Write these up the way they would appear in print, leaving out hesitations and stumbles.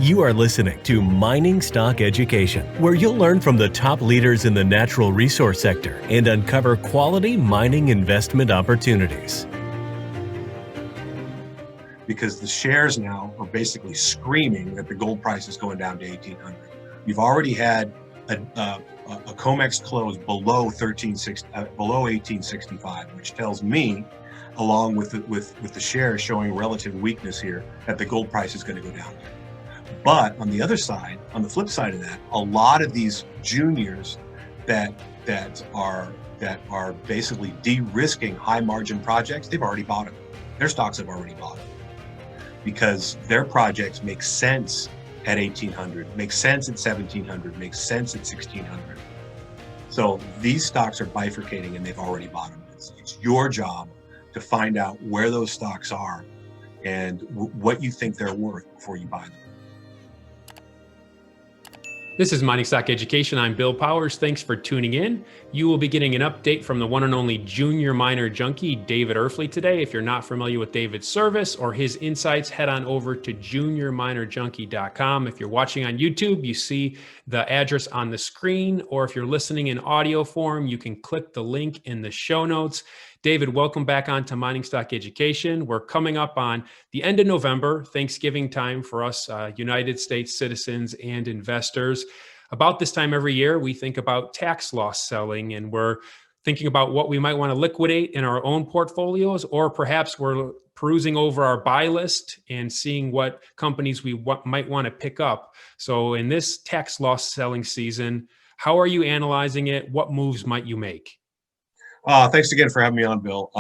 You are listening to Mining Stock Education, where you'll learn from the top leaders in the natural resource sector and uncover quality mining investment opportunities. Because the shares now are basically screaming that the gold price is going down to 1,800. You've already had a COMEX close below 1865, which tells me, along with the shares showing relative weakness here, that the gold price is going to go down there. But on the other side, on the flip side of that, a lot of these juniors that are basically de-risking high margin projects, they've already bought them. Their stocks have already bought them because their projects make sense at 1,800, make sense at 1,700, make sense at 1,600. So these stocks are bifurcating and they've already bought them. It's your job to find out where those stocks are and what you think they're worth before you buy them. This is Mining Stock Education. I'm Bill Powers. Thanks for tuning in. You will be getting an update from the one and only Junior Miner Junky, David Erfle, today. If you're not familiar with David's service or his insights, head on over to JuniorMinerJunky.com. If you're watching on YouTube, you see the address on the screen, or if you're listening in audio form, you can click the link in the show notes. David, welcome back on to Mining Stock Education. We're coming up on the end of November, Thanksgiving time for us United States citizens and investors. About this time every year, we think about tax loss selling, and we're thinking about what we might want to liquidate in our own portfolios, or perhaps we're perusing over our buy list and seeing what companies we might want to pick up. So in this tax loss selling season, how are you analyzing it? What moves might you make? Thanks again for having me on, Bill.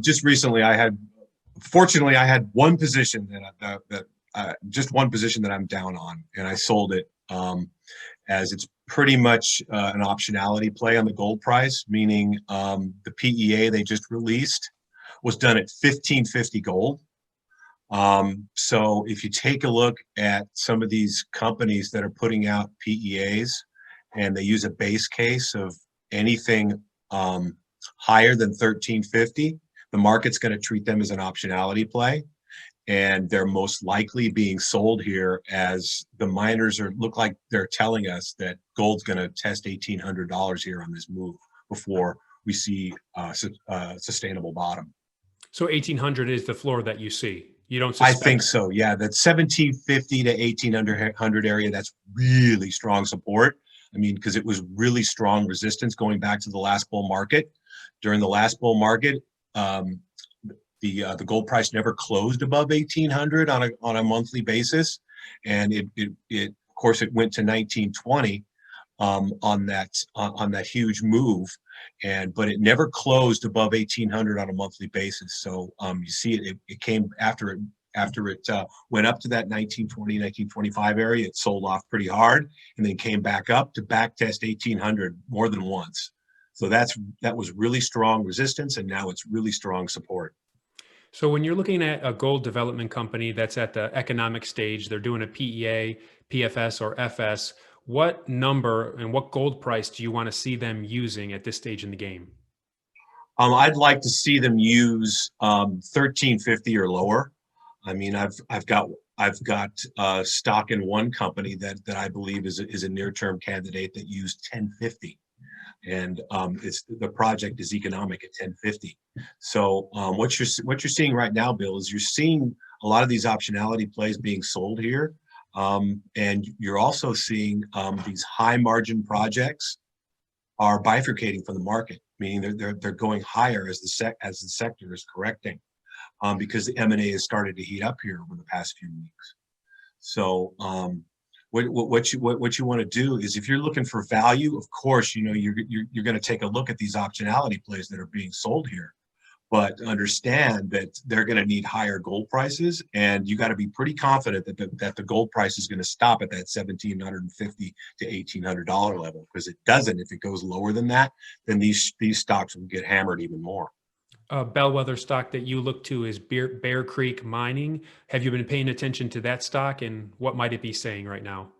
Just recently fortunately, I had one position just one position that I'm down on, and I sold it as it's pretty much an optionality play on the gold price, meaning the PEA they just released was done at 1,550 gold. So if you take a look at some of these companies that are putting out PEAs and they use a base case of anything higher than 1,350, the market's going to treat them as an optionality play, and they're most likely being sold here as the miners look like they're telling us that gold's going to test $1,800 here on this move before we see a sustainable bottom. So 1,800 is the floor that you see. You don't suspect? I think so. Yeah, that 1,750 to 1,800 area, that's really strong support. I mean, because it was really strong resistance going back to the last bull market. During the last bull market, the gold price never closed above 1,800 on a monthly basis, and it of course it went to 1,920 on that huge move, but it never closed above 1,800 on a monthly basis. So you see it came after it went up to that 1920, 1925 area. It sold off pretty hard and then came back up to back test 1,800 more than once. So that was really strong resistance, and now it's really strong support. So when you're looking at a gold development company that's at the economic stage, they're doing a PEA, PFS, or FS, what number and what gold price do you want to see them using at this stage in the game? I'd like to see them use 1,350 or lower. I mean, I've got stock in one company that I believe is a near-term candidate that used 1,050, and the project is economic at 1,050. So what you're seeing right now, Bill, is you're seeing a lot of these optionality plays being sold here, and you're also seeing these high margin projects are bifurcating from the market, meaning they're going higher as the sector is correcting. Because the M&A has started to heat up here over the past few weeks. So what you want to do is, if you're looking for value, of course, you're going to take a look at these optionality plays that are being sold here, but understand that they're going to need higher gold prices, and you got to be pretty confident that the gold price is going to stop at that $1,750 to $1,800 level. Because it doesn't. If it goes lower than that, then these stocks will get hammered even more. A bellwether stock that you look to is Bear Creek Mining. Have you been paying attention to that stock, and what might it be saying right now?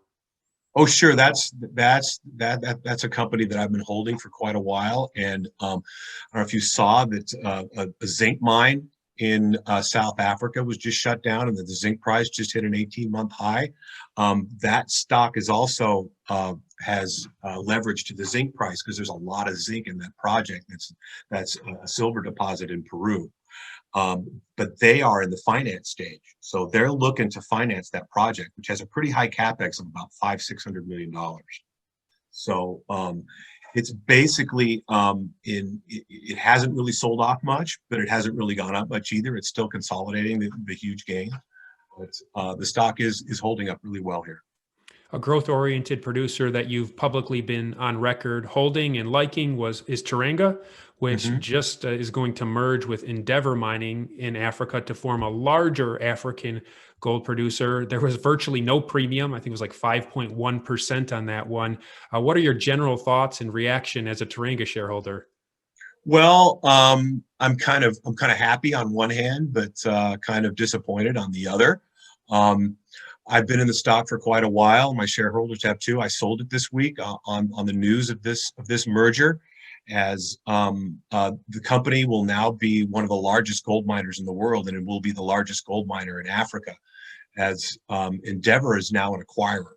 Oh, sure. That's a company that I've been holding for quite a while, and I don't know if you saw that a zinc mine in South Africa was just shut down, and the zinc price just hit an 18-month high. That stock is also has leverage to the zinc price because there's a lot of zinc in that project. That's a silver deposit in Peru. But they are in the finance stage. So they're looking to finance that project, which has a pretty high capex of about $500-600 million. So it's basically it hasn't really sold off much, but it hasn't really gone up much either. It's still consolidating the huge gain. But the stock is holding up really well here. A growth-oriented producer that you've publicly been on record holding and liking is Teranga, which just is going to merge with Endeavour Mining in Africa to form a larger African gold producer. There was virtually no premium. I think it was like 5.1% on that one. What are your general thoughts and reaction as a Teranga shareholder? Well, I'm kind of happy on one hand, but kind of disappointed on the other. I've been in the stock for quite a while. My shareholders have too. I sold it this week on the news of this merger, as the company will now be one of the largest gold miners in the world, and it will be the largest gold miner in Africa, as Endeavour is now an acquirer.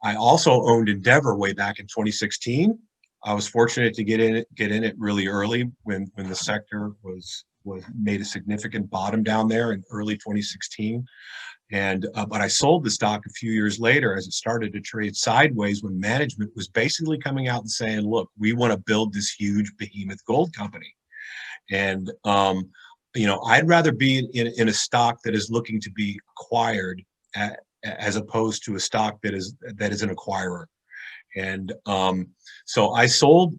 I also owned Endeavour way back in 2016. I was fortunate to get in it really early when the sector was made a significant bottom down there in early 2016. And but I sold the stock a few years later as it started to trade sideways, when management was basically coming out and saying, look, we want to build this huge behemoth gold company. And I'd rather be in a stock that is looking to be acquired as opposed to a stock that is an acquirer. And so I sold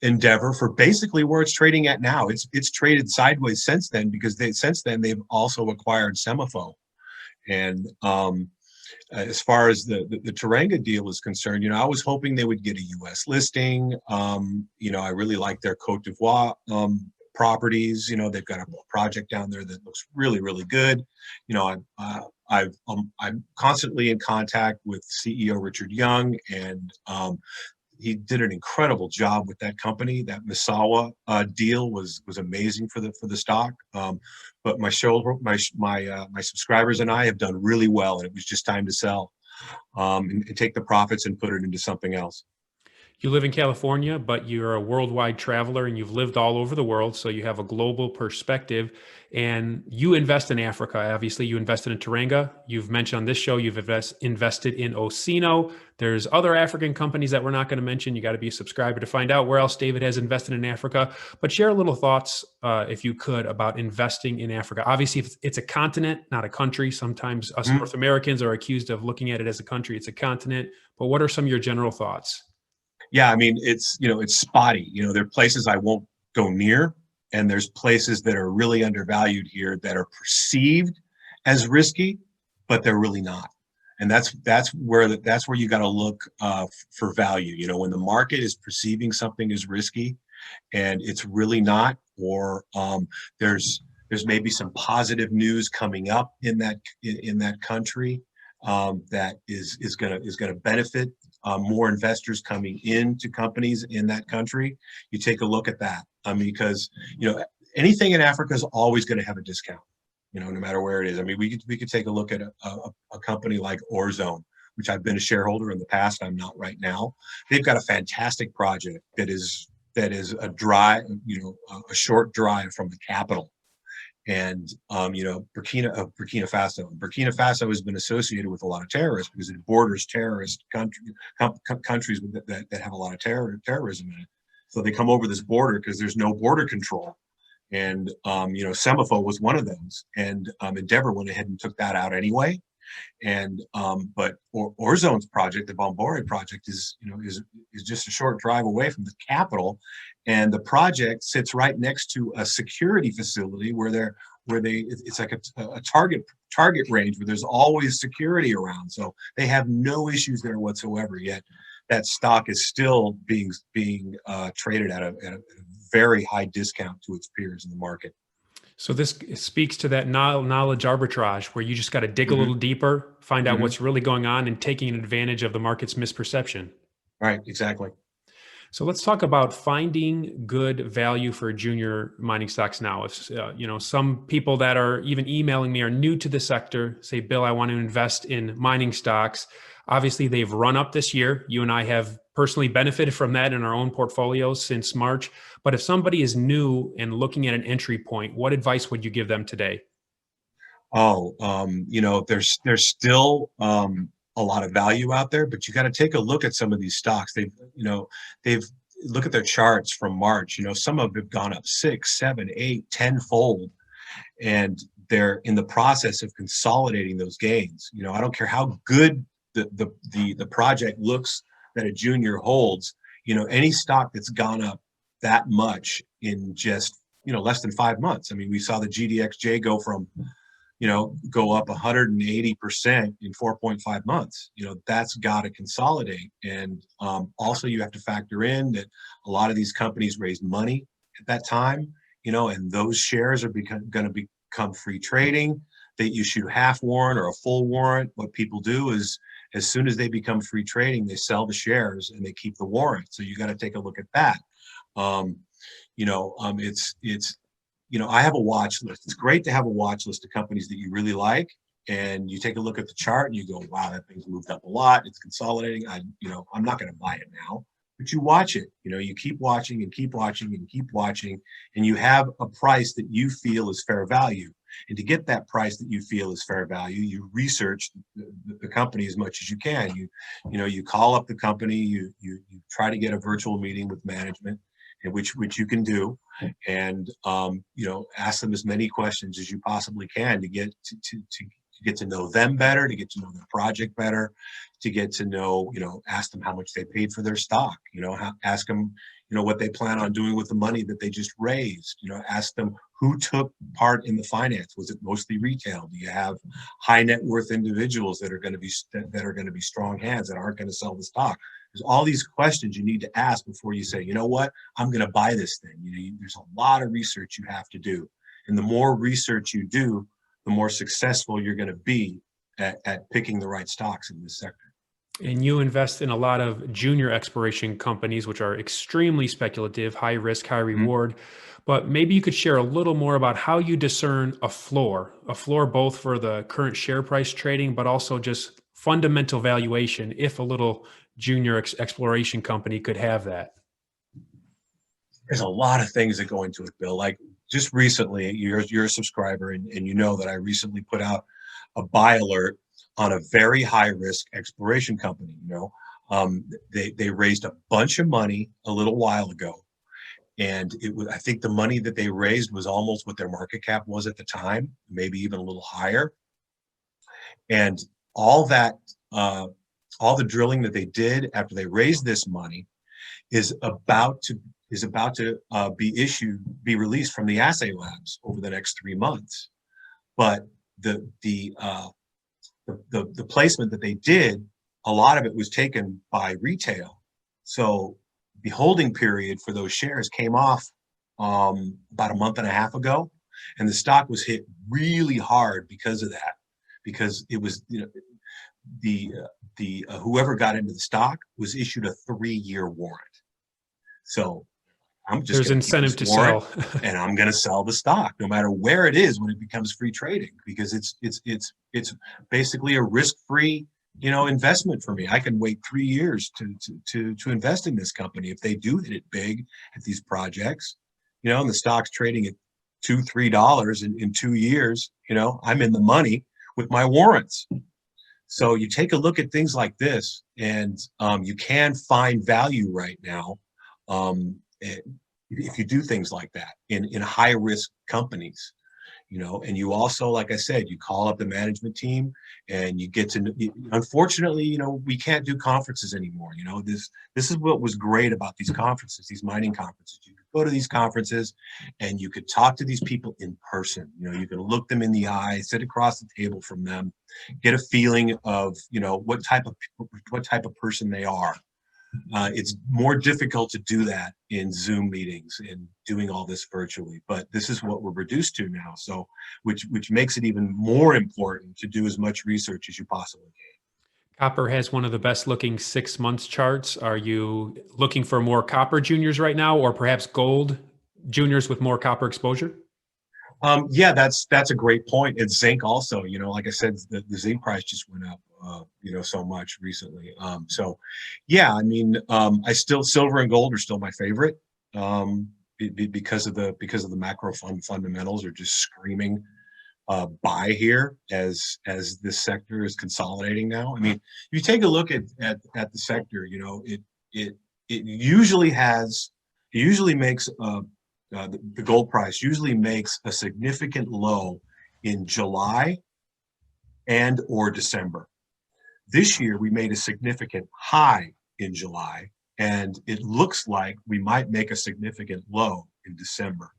Endeavour for basically where it's trading at now. It's traded sideways since then, because since then they've also acquired Semifo. And as far as the Teranga deal is concerned, I was hoping they would get a U.S. listing. I really like their Côte d'Ivoire properties. They've got a project down there that looks really, really good. I'm constantly in contact with CEO Richard Young, and he did an incredible job with that company. That Misawa deal was amazing for the stock. But my subscribers and I have done really well, and it was just time to sell and take the profits and put it into something else. You live in California, but you're a worldwide traveler and you've lived all over the world. So you have a global perspective, and you invest in Africa. Obviously, you invested in Teranga. You've mentioned on this show, you've invested in Osino. There's other African companies that we're not going to mention. You got to be a subscriber to find out where else David has invested in Africa. But share a little thoughts, if you could, about investing in Africa. Obviously, it's a continent, not a country. Sometimes us North Americans are accused of looking at it as a country. It's a continent. But what are some of your general thoughts? Yeah, I mean, it's spotty. There are places I won't go near, and there's places that are really undervalued here that are perceived as risky, but they're really not. And that's where you got to look for value. When the market is perceiving something as risky and it's really not, or there's maybe some positive news coming up in that country that is going to benefit more investors coming into companies in that country. You take a look at that. Because anything in Africa is always going to have a discount. No matter where it is. I mean, we could take a look at a company like Orezone, which I've been a shareholder in the past. I'm not right now. They've got a fantastic project that is a a short drive from the capital. And Burkina Faso. Burkina Faso has been associated with a lot of terrorists because it borders terrorist countries that have a lot of terrorism in it. So they come over this border because there's no border control. And Semifo was one of those. And Endeavour went ahead and took that out anyway. And but Orezone's project, the Bombore project, is just a short drive away from the capital, and the project sits right next to a security facility where it's like a target range where there's always security around. So they have no issues there whatsoever. Yet that stock is still being traded at a very high discount to its peers in the market. So this speaks to that knowledge arbitrage, where you just got to dig a little deeper, find out what's really going on, and taking advantage of the market's misperception. Right, exactly. So let's talk about finding good value for junior mining stocks now. If some people that are even emailing me are new to the sector, say, Bill, I want to invest in mining stocks. Obviously, they've run up this year. You and I have personally benefited from that in our own portfolios since March. But if somebody is new and looking at an entry point, what advice would you give them today? Oh, there's still a lot of value out there, but you got to take a look at some of these stocks. They've look at their charts from March. Some of them have gone up 6, 7, 8, 10-fold, and they're in the process of consolidating those gains. I don't care how good the project looks that a junior holds. Any stock that's gone up that much in just less than 5 months. I mean, we saw the GDXJ go up 180% in 4.5 months. That's got to consolidate. And also you have to factor in that a lot of these companies raised money at that time, and those shares are going to become free trading. They issue half warrant or a full warrant. What people do is, as soon as they become free trading, they sell the shares and they keep the warrant. So you got to take a look at that. I have a watch list. It's great to have a watch list of companies that you really like, and you take a look at the chart and you go, wow, that thing's moved up a lot. It's consolidating. I'm not going to buy it now, but you watch it. You keep watching and keep watching and keep watching, and you have a price that you feel is fair value. And to get that price that you feel is fair value, you research the company as much as you can. You call up the company. You try to get a virtual meeting with management, which you can do, and ask them as many questions as you possibly can to get to know them better, to get to know their project better, to get to know, ask them how much they paid for their stock, ask them, what they plan on doing with the money that they just raised, ask them who took part in the finance. Was it mostly retail? Do you have high net worth individuals that are going to be strong hands that aren't going to sell the stock? There's all these questions you need to ask before you say, you know what, I'm going to buy this thing. There's a lot of research you have to do. And the more research you do, the more successful you're going to be at picking the right stocks in this sector. And you invest in a lot of junior exploration companies, which are extremely speculative, high risk, high reward. But maybe you could share a little more about how you discern a floor both for the current share price trading, but also just fundamental valuation, if a little junior exploration company could have that. There's a lot of things that go into it, Bill. Like just recently, you're a subscriber, and you know that I recently put out a buy alert on a very high risk exploration company. They raised a bunch of money a little while ago, and I think the money that they raised was almost what their market cap was at the time, maybe even a little higher. And all the drilling that they did after they raised this money is about to be released from the assay labs over the next 3 months. But the placement that they did, a lot of it was taken by retail. So the holding period for those shares came off about a month and a half ago, and the stock was hit really hard because of that. Because it was, whoever got into the stock was issued a 3-year warrant. So I'm just There's incentive to sell, and I'm going to sell the stock no matter where it is when it becomes free trading, because it's basically a risk-free investment for me. I can wait 3 years to invest in this company if they do hit it big at these projects, and the stock's trading at $2-3 in 2 years. I'm in the money with my warrants. So you take a look at things like this, and you can find value right now. If you do things like that in high risk companies, and you also, like I said, you call up the management team and you get to, unfortunately, we can't do conferences anymore. This is what was great about these conferences, these mining conferences. You could go to these conferences and you could talk to these people in person. You can look them in the eye, sit across the table from them, get a feeling of, what type of person they are. It's more difficult to do that in Zoom meetings and doing all this virtually, but this is what we're reduced to now. So, which makes it even more important to do as much research as you possibly can. Copper has one of the best looking 6 months charts. Are you looking for more copper juniors right now, or perhaps gold juniors with more copper exposure? Yeah, that's a great point. And zinc also, like I said, the zinc price just went up, so much recently. So yeah, I mean, silver and gold are still my favorite, because of the macro fundamentals are just screaming buy here as this sector is consolidating now. I mean, you take a look at the sector, it usually makes the gold price usually makes a significant low in July and or December. This year we made a significant high in July, and it looks like we might make a significant low in December,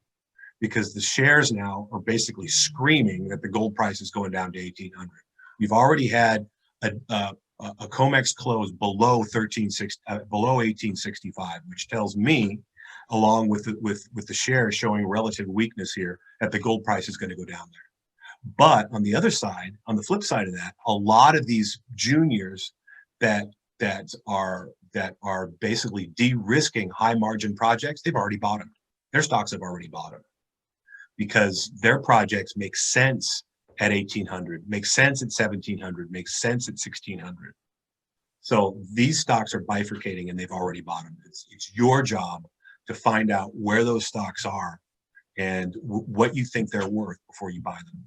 because the shares now are basically screaming that the gold price is going down to 1,800. We've already had a COMEX close below 1865, which tells me, along with the shares showing relative weakness here, that the gold price is going to go down there. But on the other side, on the flip side of that, a lot of these juniors that are basically de-risking high margin projects, they've already bottomed. Their stocks have already bottomed, because their projects make sense at 1,800, make sense at 1,700, make sense at 1,600. So these stocks are bifurcating and they've already bottomed. It's your job to find out where those stocks are and what you think they're worth before you buy them.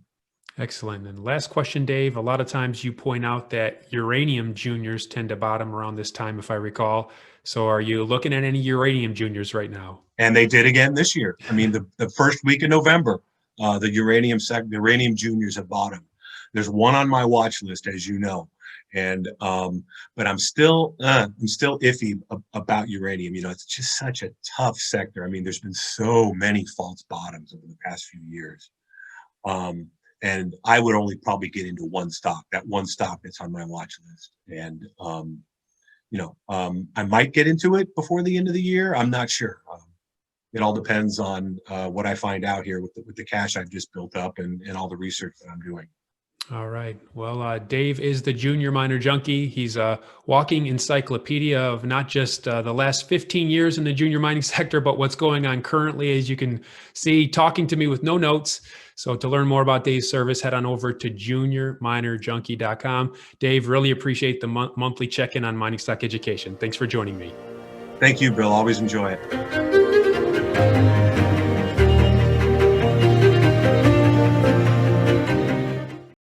Excellent. And last question, Dave. A lot of times you point out that uranium juniors tend to bottom around this time, if I recall. So are you looking at any uranium juniors right now? And they did again this year. I mean, the first week of November, the uranium juniors have bottomed. There's one on my watch list, as you know, and but I'm still iffy about uranium. It's just such a tough sector. I mean, there's been so many false bottoms over the past few years, and I would only probably get into that one stock that's on my watch list, and I might get into it before the end of the year. I'm not sure. It all depends on what I find out here with the cash I've just built up and all the research that I'm doing. All right. Well, Dave is the Junior Miner Junky. He's a walking encyclopedia of not just the last 15 years in the junior mining sector, but what's going on currently, as you can see, talking to me with no notes. So to learn more about Dave's service, head on over to JuniorMinerJunky.com. Dave, really appreciate the monthly check-in on Mining Stock Education. Thanks for joining me. Thank you, Bill. Always enjoy it.